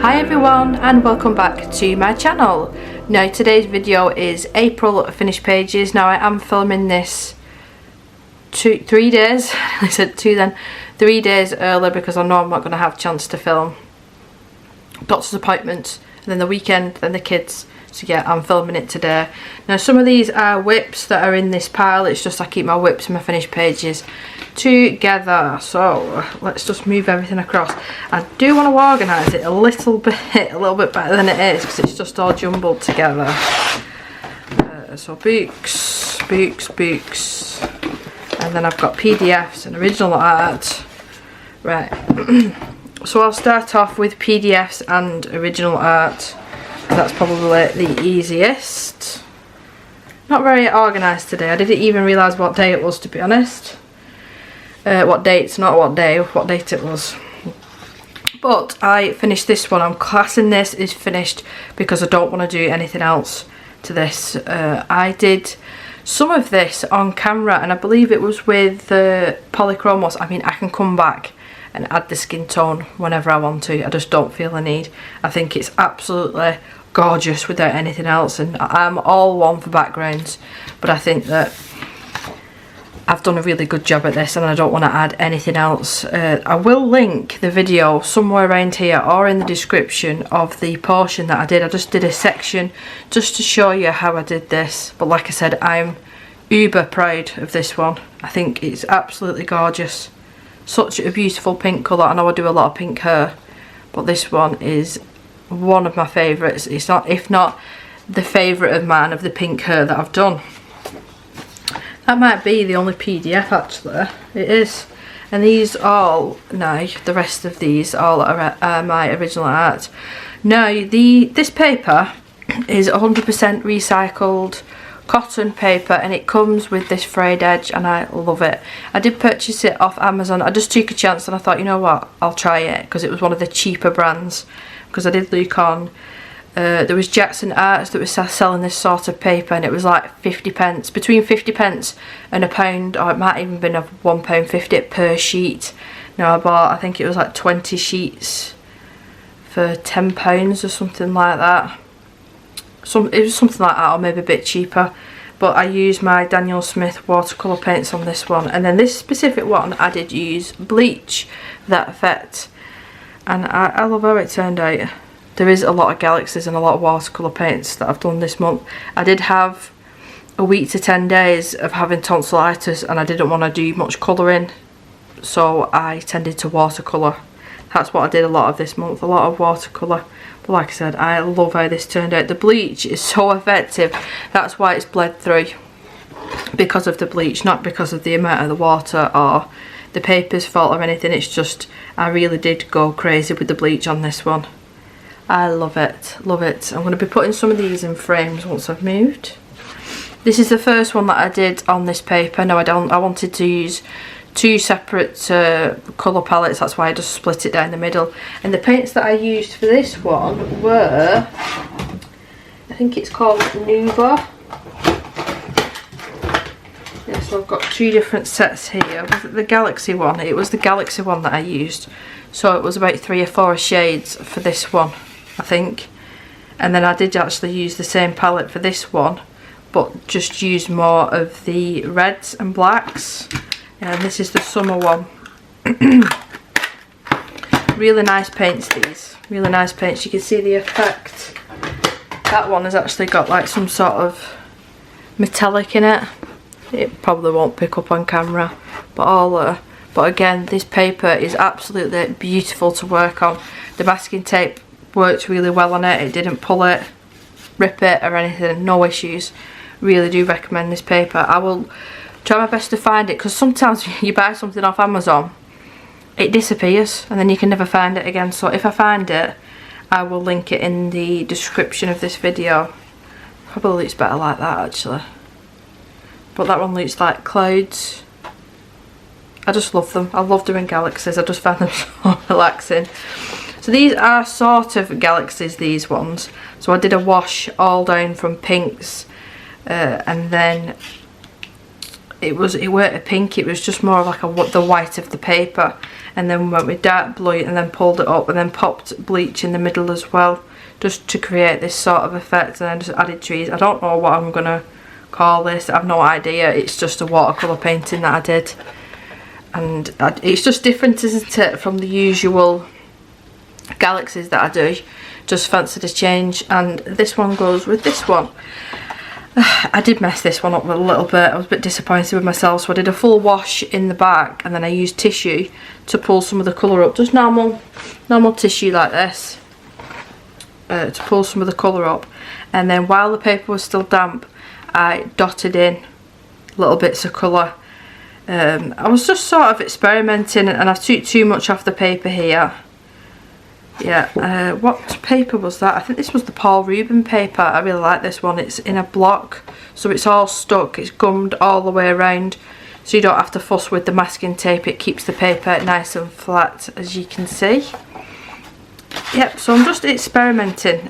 Hi everyone and welcome back to my channel. Now today's video is April finished pages. Now I am filming this 3 days, I said 2 then, 3 days early because I know I'm not going to have a chance to film. Doctor's appointments, and then the weekend, then the kids. So yeah, I'm filming it today. Now some of these are whips that are in this pile. It's just I keep my whips and my finished pages together. So let's just move everything across. I do want to organise it a little bit better than it is because it's just all jumbled together. So books, and then I've got PDFs and original art. Right. So I'll start off with PDFs and original art. That's probably the easiest. Not very organised today. I didn't even realise what day it was, to be honest. What date, not what day, what date it was. But I finished this one. I'm classing this as finished because I don't want to do anything else to this. I did some of this on camera and I believe it was with polychromos. I mean, I can come back and add the skin tone whenever I want to. I just don't feel the need. I think it's absolutely gorgeous without anything else, and I'm all one for backgrounds, but I think that I've done a really good job at this and I don't want to add anything else. I will link the video somewhere around here or in the description of the portion that I did. I just did a section just to show you how I did this, but like I said, I'm uber proud of this one. I think it's absolutely gorgeous. Such a beautiful pink colour. I know I do a lot of pink hair, but this one is one of my favourites. It's not, if not the favourite of mine, of the pink hair that I've done. That might be the only PDF actually. It is. And these all, now the rest of these all are my original art. Now this paper is 100% recycled cotton paper and it comes with this frayed edge and I love it. I did purchase it off Amazon. I just took a chance and I thought, you know what, I'll try it because it was one of the cheaper brands, because I did look on there was Jackson Arts that was selling this sort of paper and it was like 50 pence, between 50 pence and £1, or it might even been of £1.50 per sheet. Now I bought, I think it was like 20 sheets for £10 or something like that. It was something like that, or maybe a bit cheaper. But I used my Daniel Smith watercolour paints on this one, and then this specific one I did use bleach for that effect, and I love how it turned out. There is a lot of galaxies and a lot of watercolour paints that I've done this month. I did have a week to 10 days of having tonsillitis and I didn't want to do much colouring, so I tended to watercolour. That's what I did a lot of this month, a lot of watercolour. But like I said, I love how this turned out. The bleach is so effective. That's why it's bled through, because of the bleach, not because of the amount of the water or the paper's fault or anything. It's just I really did go crazy with the bleach on this one. I love it, love it. I'm going to be putting some of these in frames once I've moved. This is the first one that I did on this paper. No, I wanted to use 2 separate colour palettes, that's why I just split it down the middle. And the paints that I used for this one were, I think it's called Nuva. Yeah, so I've got 2 different sets here. Was it the Galaxy one? It was the Galaxy one that I used. So it was about 3 or 4 shades for this one, I think. And then I did actually use the same palette for this one, but just use more of the reds and blacks. And this is the summer one. Really nice paints, these. Really nice paints. You can see the effect. That one has actually got like some sort of metallic in it. It probably won't pick up on camera, but again, this paper is absolutely beautiful to work on. The masking tape worked really well on it. It didn't pull it, rip it or anything. No issues. Really do recommend this paper. I will try my best to find it, because sometimes you buy something off Amazon, it disappears and then you can never find it again. So if I find it, I will link it in the description of this video. Probably looks better like that actually, but that one looks like clouds. I just love them. I love doing galaxies. I just find them so relaxing. So these are sort of galaxies, these ones. So I did a wash all down from pinks and then it weren't a pink, it was just more like the white of the paper, and then went with dark blue and then pulled it up and then popped bleach in the middle as well, just to create this sort of effect, and then just added trees. I don't know what I'm gonna call this, I have no idea. It's just a watercolour painting that I did, and it's just different, isn't it, from the usual galaxies that I do. Just fancied a change, and this one goes with this one. I did mess this one up a little bit. I was a bit disappointed with myself, so I did a full wash in the back, and then I used tissue to pull some of the colour up, just normal tissue like this, to pull some of the colour up. And then while the paper was still damp, I dotted in little bits of colour. I was just sort of experimenting, and I took too much off the paper here. Yeah, what paper was that? I think this was the Paul Rubin paper. I really like this one. It's in a block, so it's all stuck. It's gummed all the way around, so you don't have to fuss with the masking tape. It keeps the paper nice and flat, as you can see. Yep, so I'm just experimenting.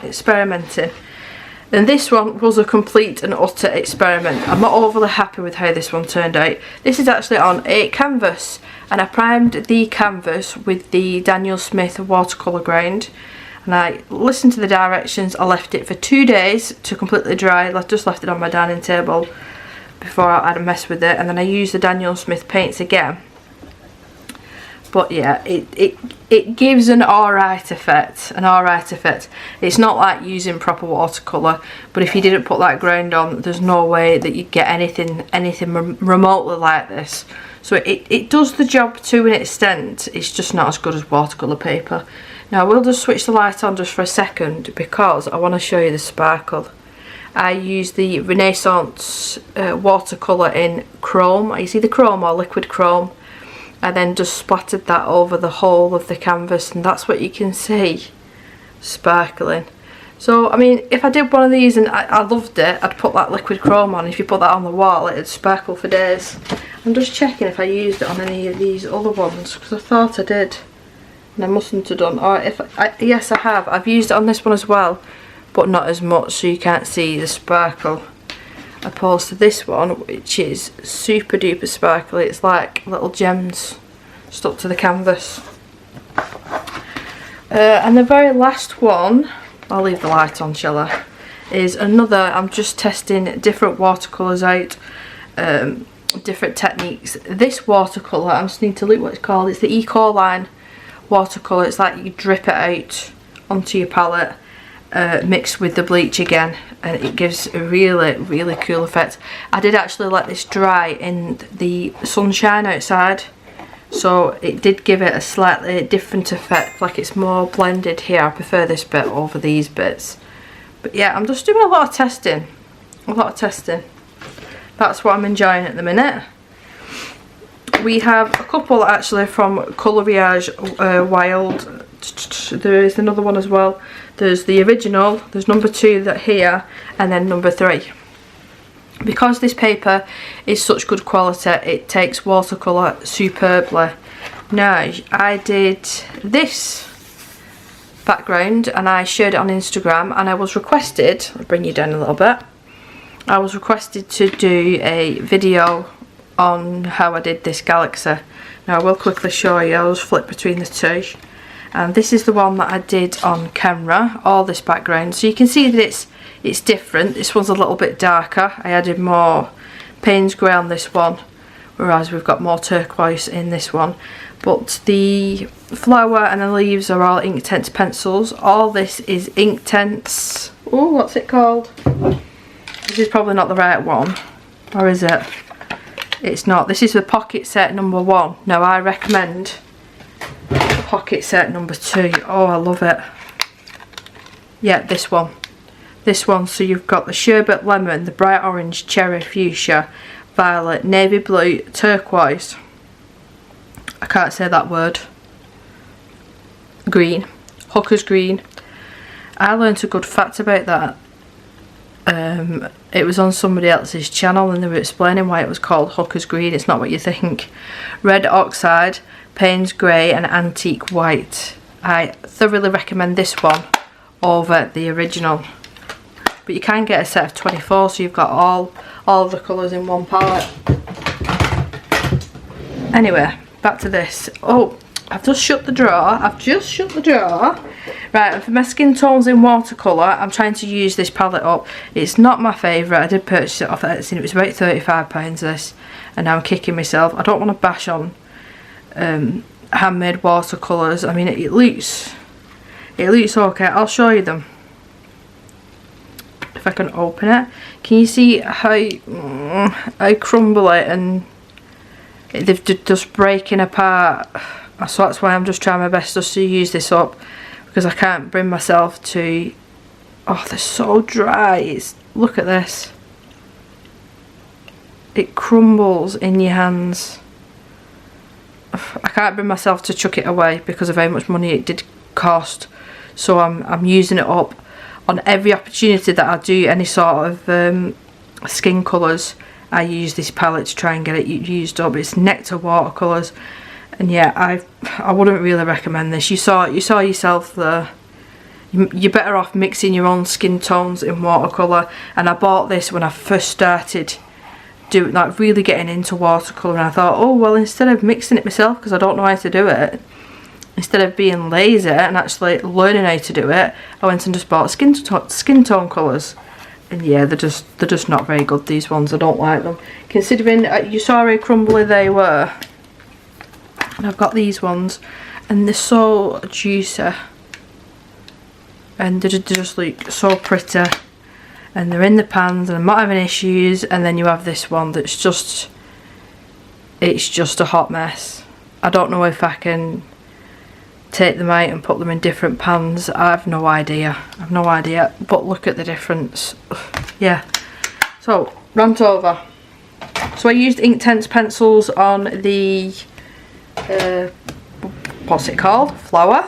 And this one was a complete and utter experiment. I'm not overly happy with how this one turned out. This is actually on a canvas, and I primed the canvas with the Daniel Smith watercolour grind, and I listened to the directions. I left it for 2 days to completely dry. I just left it on my dining table before I had a mess with it, and then I used the Daniel Smith paints again. But yeah, it gives an alright effect, It's not like using proper watercolour, but if you didn't put that ground on, there's no way that you'd get anything remotely like this. So it does the job to an extent. It's just not as good as watercolour paper. Now I will just switch the light on just for a second, because I want to show you the sparkle. I use the Renaissance watercolour in chrome. It's either chrome or liquid chrome. I then just splattered that over the whole of the canvas, and that's what you can see sparkling. So I mean, if I did one of these and I loved it, I'd put that liquid chrome on. If you put that on the wall, it'd sparkle for days. I'm just checking if I used it on any of these other ones, because I thought I did and I mustn't have done. Or yes, I have. I've used it on this one as well, but not as much, so you can't see the sparkle, opposed to this one, which is super duper sparkly. It's like little gems stuck to the canvas. And the very last one, I'll leave the light on, shall I, is another. I'm just testing different watercolours out, different techniques. This watercolour, I just need to look what it's called. It's the Eco Line watercolour. It's like you drip it out onto your palette, mixed with the bleach again, and it gives a really cool effect. I did actually let this dry in the sunshine outside, so it did give it a slightly different effect, like it's more blended here. I prefer this bit over these bits. But yeah, I'm just doing a lot of testing. That's what I'm enjoying at the minute. We have a couple actually from Coloriage Wild. There is another one as well. There's the original, there's number 2 that here, and then number 3. Because this paper is such good quality, it takes watercolour superbly. Now, I did this background and I shared it on Instagram, and I was requested, I'll bring you down a little bit, I was requested to do a video on how I did this galaxy. Now I will quickly show you. I'll just flip between the two, and this is the one that I did on camera, all this background, so you can see that it's different. This one's a little bit darker. I added more Payne's grey on this one, whereas we've got more turquoise in this one. But the flower and the leaves are all Inktense pencils. All this is Inktense. Oh, what's it called? This is probably not the right one, or is it? It's not. This is the pocket set number 1. Now I recommend pocket set number 2. Oh, I love it. Yeah, this one. This one. So you've got the sherbet lemon, the bright orange, cherry fuchsia, violet, navy blue, turquoise. I can't say that word. Green. Hooker's green. I learned a good fact about that. It was on somebody else's channel and they were explaining why it was called Hooker's green. It's not what you think. Red oxide, Payne's grey and antique white. I thoroughly recommend this one over the original. But you can get a set of 24, so you've got all of the colours in one palette. Anyway, back to this. Oh, I've just shut the drawer. Right, and for my skin tones in watercolour, I'm trying to use this palette up. It's not my favourite. I did purchase it off Etsy and it was about £35 this. And now I'm kicking myself. I don't want to bash on handmade watercolours. I mean, it looks okay. I'll show you them. If I can open it. Can you see how crumbly and they're just breaking apart? So that's why I'm just trying my best just to use this up, because I can't bring myself to. Oh, they're so dry. Look at this. It crumbles in your hands. I can't bring myself to chuck it away because of how much money it did cost. So I'm using it up on every opportunity that I do any sort of skin colours. I use this palette to try and get it used up. It's Nectar watercolours, and yeah, I wouldn't really recommend this. You saw yourself there. You're better off mixing your own skin tones in watercolour. And I bought this when I first started really getting into watercolour, and I thought, oh well, instead of mixing it myself because I don't know how to do it, instead of being lazy and actually learning how to do it, I went and just bought skin tone colours. And yeah, they're just not very good, these ones. I don't like them. Considering you saw how crumbly they were. And I've got these ones and they're so juicy. And they just look so pretty. And they're in the pans and I'm not having issues. And then you have this one that's just, it's just a hot mess. I don't know if I can take them out and put them in different pans. I have no idea. But look at the difference. Yeah. So, rant over. So I used Inktense pencils on the what's it called? Flower.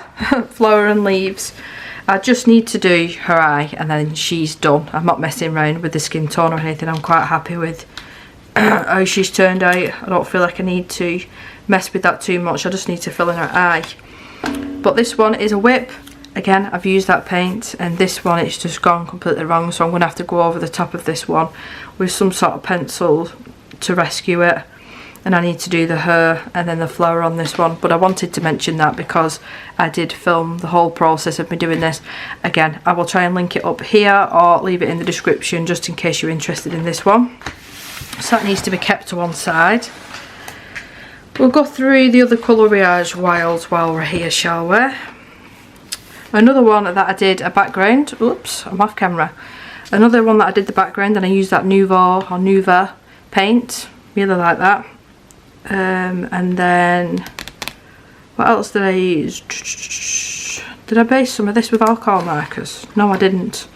Flower and leaves. I just need to do her eye and then she's done. I'm not messing around with the skin tone or anything. I'm quite happy with how she's turned out. I don't feel like I need to mess with that too much. I just need to fill in her eye. But this one is a whip. Again, I've used that paint, and this one it's just gone completely wrong, so I'm going to have to go over the top of this one with some sort of pencil to rescue it. And I need to do the hair and then the flower on this one. But I wanted to mention that because I did film the whole process of me doing this. Again, I will try and link it up here or leave it in the description just in case you're interested in this one. So that needs to be kept to one side. We'll go through the other Coloriage Wilds while we're here, shall we? Another one that I did a background. Oops, I'm off camera. Another one that I did the background and I used that Nuva paint. Really like that. And then what else did I use? Did I base some of this with alcohol markers? No, I didn't.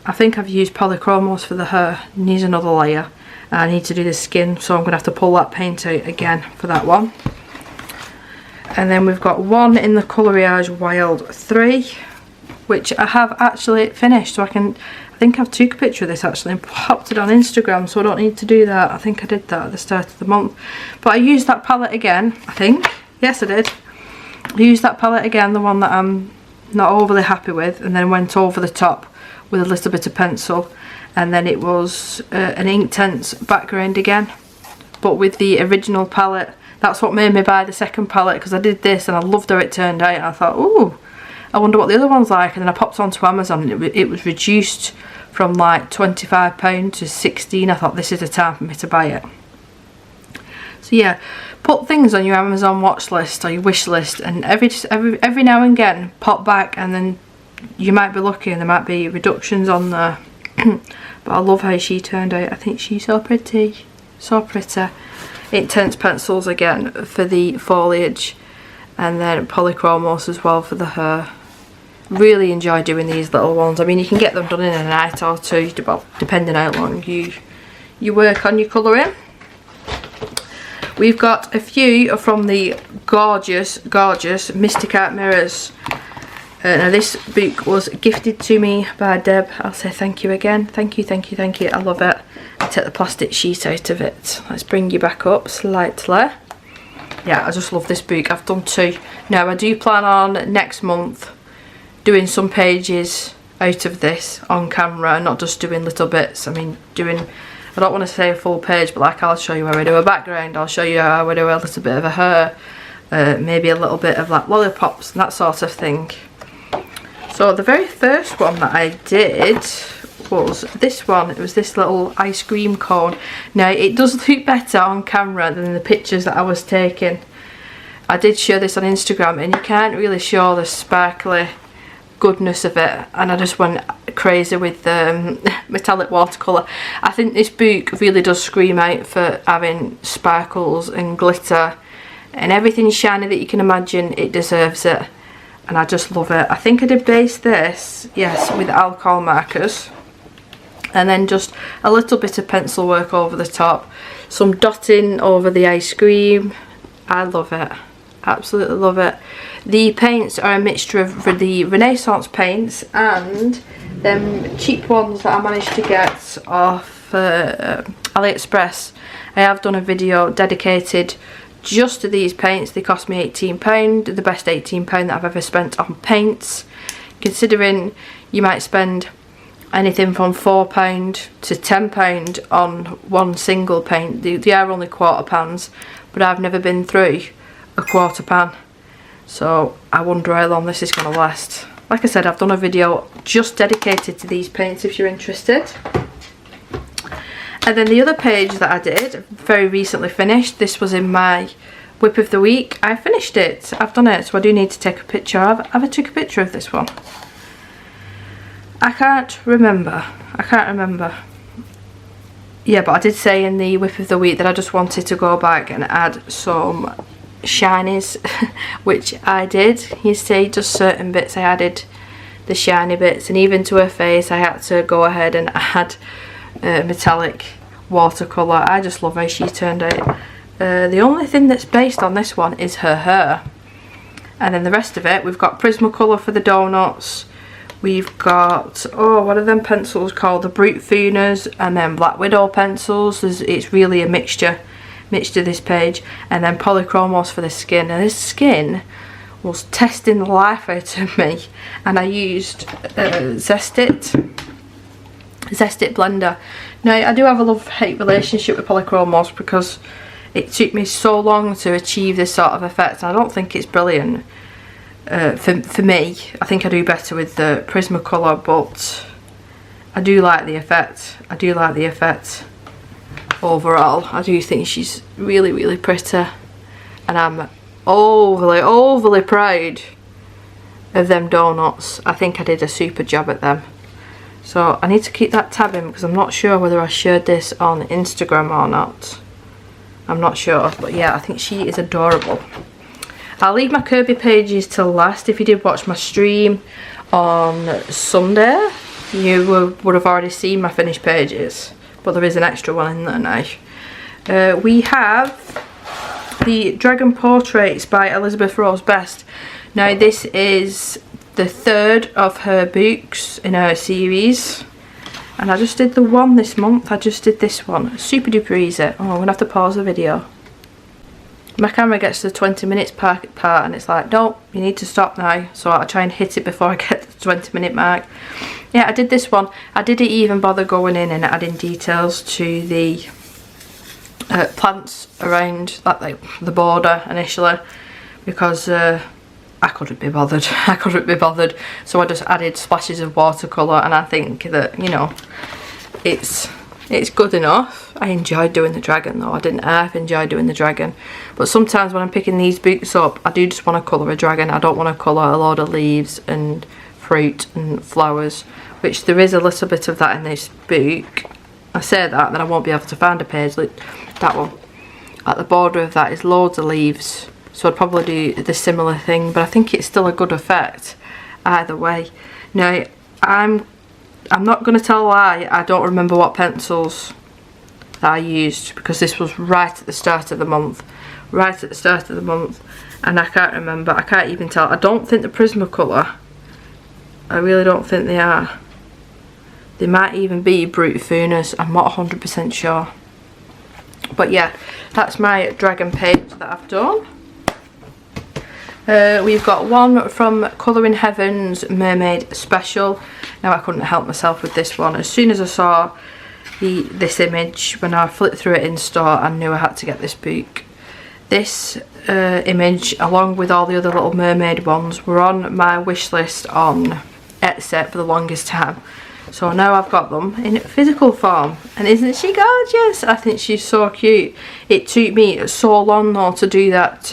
I think I've used polychromos for the hair. Needs another layer. And I need to do the skin, so I'm going to have to pull that paint out again for that one. And then we've got one in the Coloriage Wild 3, which I have actually finished. So I think I've took a picture of this actually and popped it on Instagram, so I don't need to do that. I think I did that at the start of the month. But I used that palette again, I think. Yes, I did. I used that palette again, the one that I'm not overly happy with, and then went over the top with a little bit of pencil. And then it was an Inktense background again, but with the original palette. That's what made me buy the second palette, because I did this and I loved how it turned out. And I thought, ooh, I wonder what the other one's like. And then I popped onto Amazon and it was reduced from like £25 to £16. I thought, this is the time for me to buy it. So yeah, put things on your Amazon watch list or your wish list, and every now and again pop back, and then you might be lucky and there might be reductions on there. But I love how she turned out. I think she's so pretty. So pretty. Inktense pencils again for the foliage, and then polychromos as well for the hair. Really enjoy doing these little ones. I mean, you can get them done in a night or two, depending how long you work on your colouring. We've got a few from the gorgeous Mystic Art mirrors. Now this book was gifted to me by Deb. I'll say thank you again. Thank you. I love it. I take the plastic sheet out of it. Let's bring you back up slightly. Yeah, I just love this book. I've done 2. Now I do plan on next month doing some pages out of this on camera, not just doing little bits. I mean, doing I don't want to say a full page, but like I'll show you where I do a background, I'll show you how I do a little bit of a hair, maybe a little bit of like lollipops and that sort of thing. So the very first one that I did was this one. It was this little ice cream cone. Now it does look better on camera than the pictures that I was taking. I did show this on Instagram and you can't really show the sparkly goodness of it, and I just went crazy with the metallic watercolour. I think this book really does scream out for having sparkles and glitter and everything shiny that you can imagine. It deserves it, and I just love it. I think I did base this, yes, with alcohol markers, and then just a little bit of pencil work over the top, some dotting over the ice cream. I love it, absolutely love it. The paints are a mixture of the Renaissance paints and them cheap ones that I managed to get off AliExpress. I have done a video dedicated just to these paints. They cost me £18, the best £18 that I've ever spent on paints, considering you might spend anything from £4 to £10 on one single paint. They are only quarter pans, but I've never been through a quarter pan, so I wonder how long this is going to last. Like I said, I've done a video just dedicated to these paints if you're interested. And then the other page that I did, very recently finished, this was in my whip of the week. I finished it, I've done it, so I do need to take a picture. Have I took a picture of this one? I can't remember. Yeah, but I did say in the whip of the week that I just wanted to go back and add some shinies, which I did. You see, just certain bits I added the shiny bits, and even to her face I had to go ahead and add metallic watercolour. I just love how she turned out. The only thing that's based on this one is her hair, and then the rest of it, we've got Prismacolor for the donuts, we've got, oh, what are them pencils called, the Brute Funas, and then Black Widow pencils. It's really a mixture this page, and then Polychromos for the skin. And this skin was testing the life out of me, and I used Zest-It blender. Now I do have a love-hate relationship with Polychromos because it took me so long to achieve this sort of effect. I don't think it's brilliant for me. I think I do better with the Prismacolor, but I do like the effect. Overall, I do think she's really, really pretty, and I'm overly proud of them donuts. I think I did a super job at them. So I need to keep that tab in because I'm not sure whether I shared this on Instagram or not. I'm not sure, but yeah, I think she is adorable. I'll leave my Kirby pages till last. If you did watch my stream on Sunday, you would have already seen my finished pages, but there is an extra one in there now. We have the Dragon Portraits by Elizabeth Rose Best. Now this is the third of her books in her series, and I just did the one this month. I just did this one, super duper easy. Oh, I'm gonna have to pause the video. My camera gets to the 20 minutes part and it's like, no, you need to stop now. So I try and hit it before I get to the 20-minute mark. Yeah, I did this one. I didn't even bother going in and adding details to the plants around like the border initially, because I couldn't be bothered. So I just added splashes of watercolour, and I think that, you know, it's good enough. I enjoyed doing the dragon though. I didn't half enjoy doing the dragon, but sometimes when I'm picking these books up, I do just want to colour a dragon. I don't want to colour a load of leaves and fruit and flowers, which there is a little bit of that in this book. I say that, then I won't be able to find a page like that one. At the border of that is loads of leaves, so I'd probably do the similar thing, but I think it's still a good effect either way. Now I'm not going to tell a lie, I don't remember what pencils that I used, because this was right at the start of the month. And I can't remember, I can't even tell. I don't think the Prismacolor, I really don't think they are. They might even be Brute Funas, I'm not 100% sure. But yeah, that's my dragon page that I've done. We've got one from Colouring Heaven's Mermaid Special. Now I couldn't help myself with this one. As soon as I saw this image. When I flipped through it in store, I knew I had to get this book. This image, along with all the other Little Mermaid ones, were on my wish list on Etsy for the longest time. So now I've got them in physical form, and isn't she gorgeous? I think she's so cute. It took me so long though to do that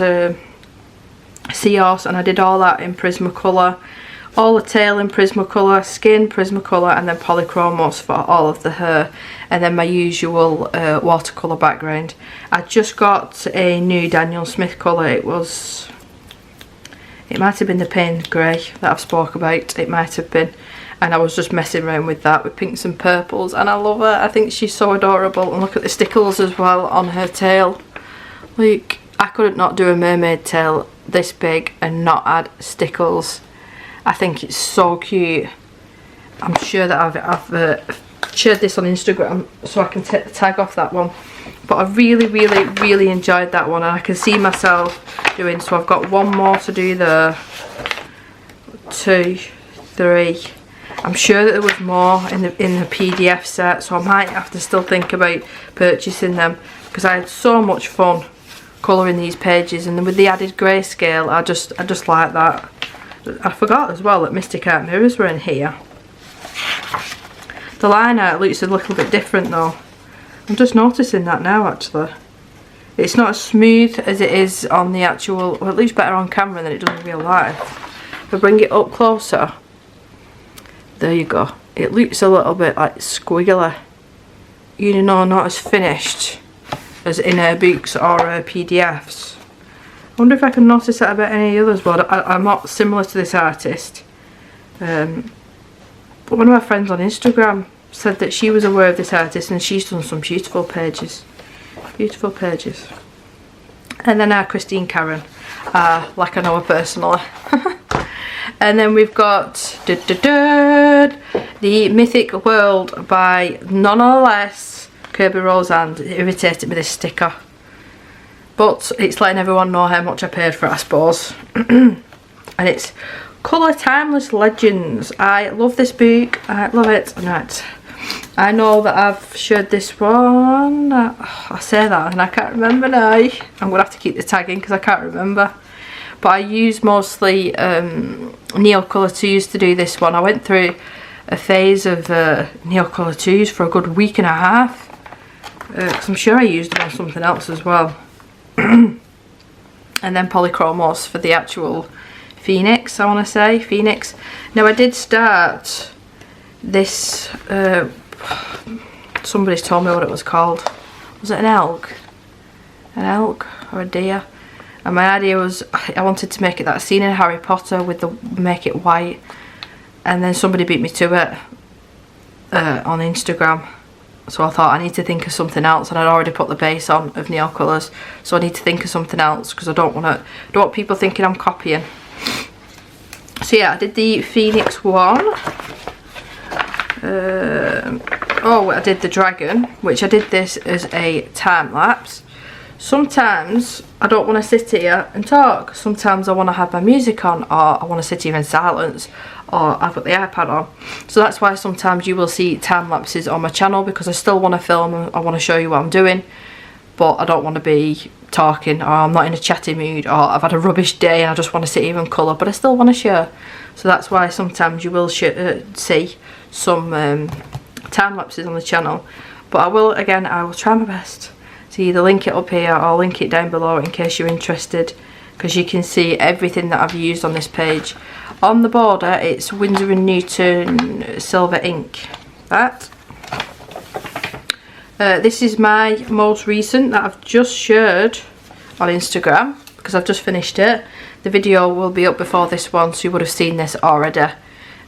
seahorse, and I did all that in Prismacolor, all the tail in Prismacolor, skin Prismacolor, and then polychromos for all of the hair, and then my usual watercolour background. I just got a new Daniel Smith colour. It might have been the paint grey that I've spoke about, it might have been, and I was just messing around with that with pinks and purples, and I love her. I think she's so adorable. And look at the stickles as well on her tail. Like, I couldn't not do a mermaid tail this big and not add stickles. I think it's so cute. I'm sure that I've shared this on Instagram so I can tag off that one, but I really enjoyed that one, and I can see myself doing. So I've got one more to do there. 2, 3. I'm sure that there was more in the PDF set, so I might have to still think about purchasing them, because I had so much fun colouring these pages, and with the added grayscale, I just like that. I forgot as well that Mystic Art mirrors were in here. The line art looks a little bit different though. I'm just noticing that now actually. It's not as smooth as it is on the actual, well, it looks better on camera than it does in real life. If I bring it up closer, there you go. It looks a little bit like squiggly. You know, not as finished as in her books or her PDFs. I wonder if I can notice that about any others, but I'm not similar to this artist. But one of my friends on Instagram said that she was aware of this artist, and she's done some beautiful pages. Beautiful pages. And then our Christine Karen, like I know her personally. And then we've got the Mythic World by none less Kirby Rosand. It irritated me, this sticker. But it's letting everyone know how much I paid for it, I suppose. And it's Colour Timeless Legends. I love this book. I love it. Right. I know that I've shared this one. I say that and I can't remember now. I'm going to have to keep the tag in because I can't remember. But I use mostly Neocolor 2s to do this one. I went through a phase of Neocolor 2s for a good week and a half. Because I'm sure I used them on something else as well. And then polychromos for the actual Phoenix, I want to say. Phoenix. Now I did start this, somebody's told me what it was called. Was it an elk? An elk or a deer? And my idea was I wanted to make it that scene in Harry Potter with the make it white, and then somebody beat me to it on Instagram. So I thought I need to think of something else, and I'd already put the base on of Neocolors, so I need to think of something else because I don't want people thinking I'm copying. So yeah, I did the Phoenix one. Oh, I did the dragon, which I did this as a time lapse. Sometimes I don't want to sit here and talk. Sometimes I want to have my music on, or I want to sit here in silence, or I've got the iPad on. So that's why sometimes you will see time lapses on my channel, because I still want to film and I want to show you what I'm doing, but I don't want to be talking, or I'm not in a chatty mood, or I've had a rubbish day and I just want to sit here and colour, but I still want to share. So that's why sometimes you will see some time lapses on the channel. But I will try my best to either link it up here or link it down below in case you're interested, because you can see everything that I've used on this page. On the border it's Winsor & Newton silver ink. This is my most recent that I've just shared on Instagram because I've just finished it. The video will be up before this one, so you would have seen this already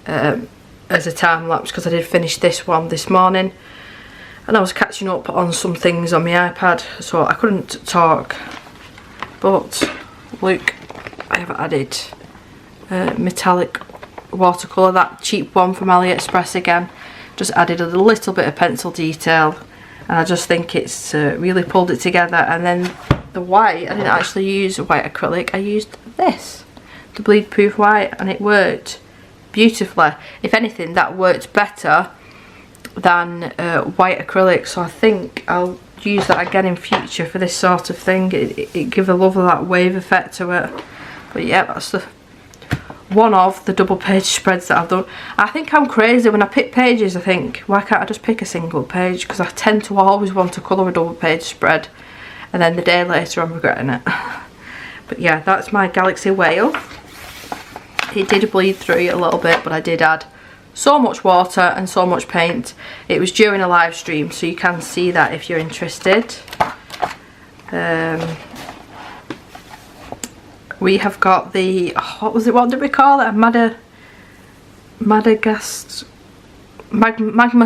as a time lapse, because I did finish this one this morning and I was catching up on some things on my iPad, so I couldn't talk. But look, I have added metallic watercolour, that cheap one from AliExpress again. Just added a little bit of pencil detail, and I just think it's really pulled it together. And then the white, I didn't actually use white acrylic, I used this, the bleed proof white, and it worked beautifully. If anything, that worked better than white acrylic, so I think I'll use that again in future for this sort of thing. It gives a lovely that wave effect to it. But yeah, that's the one of the double page spreads that I've done. I think I'm crazy when I pick pages. I think, why can't I just pick a single page? Because I tend to always want to colour a double page spread, and then the day later I'm regretting it. But yeah, that's my Galaxy Whale. It did bleed through a little bit, but I did add so much water and so much paint. It was during a live stream, so you can see that if you're interested. We have got the, what did we call it? Magma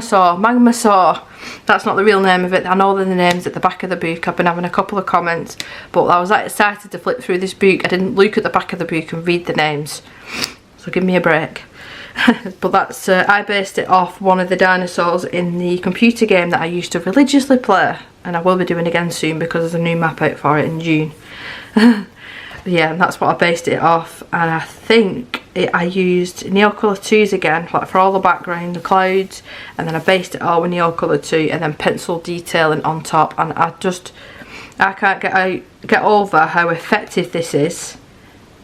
Saw. That's not the real name of it. I know the names at the back of the book. I've been having a couple of comments, but I was that excited to flip through this book. I didn't look at the back of the book and read the names, so give me a break. But that's I based it off one of the dinosaurs in the computer game that I used to religiously play, and I will be doing again soon because there's a new map out for it in June. Yeah, and that's what I based it off, and I think I used Neocolor 2s again, like for all the background, the clouds, and then I based it all with Neocolor 2 and then pencil detailing on top, and I can't get over how effective this is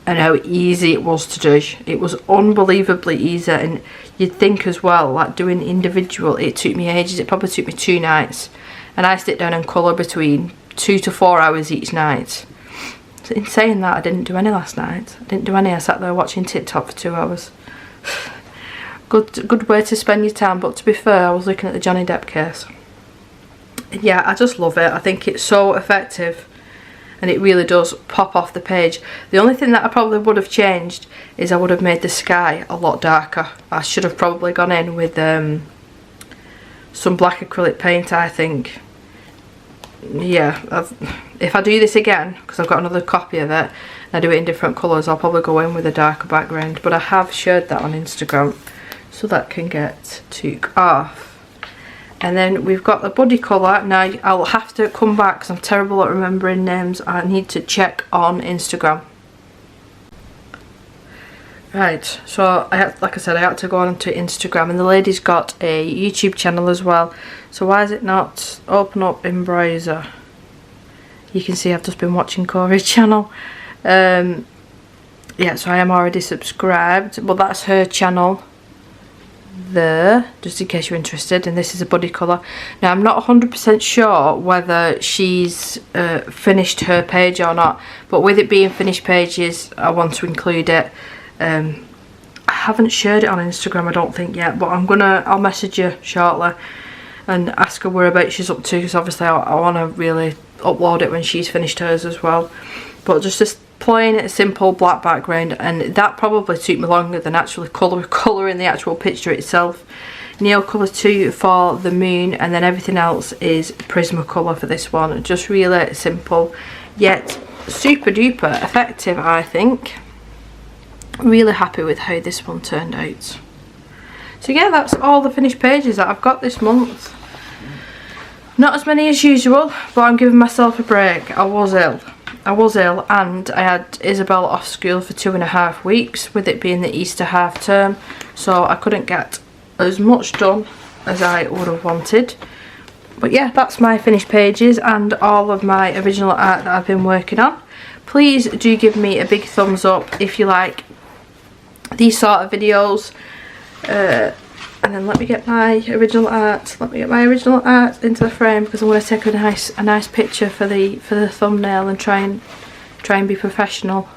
and how easy it was to do. It was unbelievably easy, and you'd think as well, like doing individual, it took me ages. It probably took me 2 nights, and I sit down and colour between 2 to 4 hours each night. In saying that, I didn't do any last night. I didn't do any. I sat there watching TikTok for 2 hours. Good way to spend your time, but to be fair, I was looking at the Johnny Depp case. Yeah, I just love it. I think it's so effective, and it really does pop off the page. The only thing that I probably would have changed is I would have made the sky a lot darker. I should have probably gone in with some black acrylic paint, I think. Yeah, if I do this again, because I've got another copy of it, and I do it in different colours, I'll probably go in with a darker background. But I have shared that on Instagram, so that can get took off. And then we've got the body colour. Now I'll have to come back because I'm terrible at remembering names. I need to check on Instagram. Right, so like I said, I had to go on to Instagram, and the lady's got a YouTube channel as well. So why is it not open up in browser? You can see I've just been watching Corey's channel. Yeah, so I am already subscribed, but that's her channel there, just in case you're interested. And this is a body colour. Now I'm not 100% sure whether she's finished her page or not, but with it being finished pages, I want to include it. I haven't shared it on Instagram, I don't think yet, but I'll message her shortly and ask her whereabouts she's up to, because obviously I want to really upload it when she's finished hers as well. But just plain simple black background, and that probably took me longer than actually colouring the actual picture itself. Neocolor 2 for the moon, and then everything else is Prismacolor for this one. Just really simple yet super duper effective, I think. Really happy with how this one turned out. So yeah, that's all the finished pages that I've got this month. Not as many as usual, but I'm giving myself a break. I was ill, and I had Isabel off school for 2.5 weeks, with it being the Easter half term, so I couldn't get as much done as I would have wanted. But yeah, that's my finished pages and all of my original art that I've been working on. Please do give me a big thumbs up if you like these sort of videos. And then let me get my original art. Into the frame, because I'm going to take a nice picture for the thumbnail and try and be professional.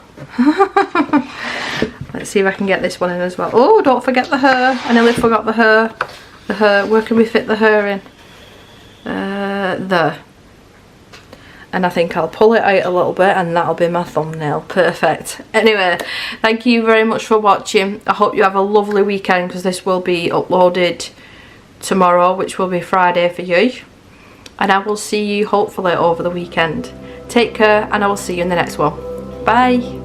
Let's see if I can get this one in as well. Oh, don't forget the hair. I nearly forgot the hair. Where can we fit the hair in? There. And I think I'll pull it out a little bit, and that'll be my thumbnail. Perfect. Anyway, thank you very much for watching. I hope you have a lovely weekend, because this will be uploaded tomorrow, which will be Friday for you. And I will see you hopefully over the weekend. Take care, and I will see you in the next one. Bye.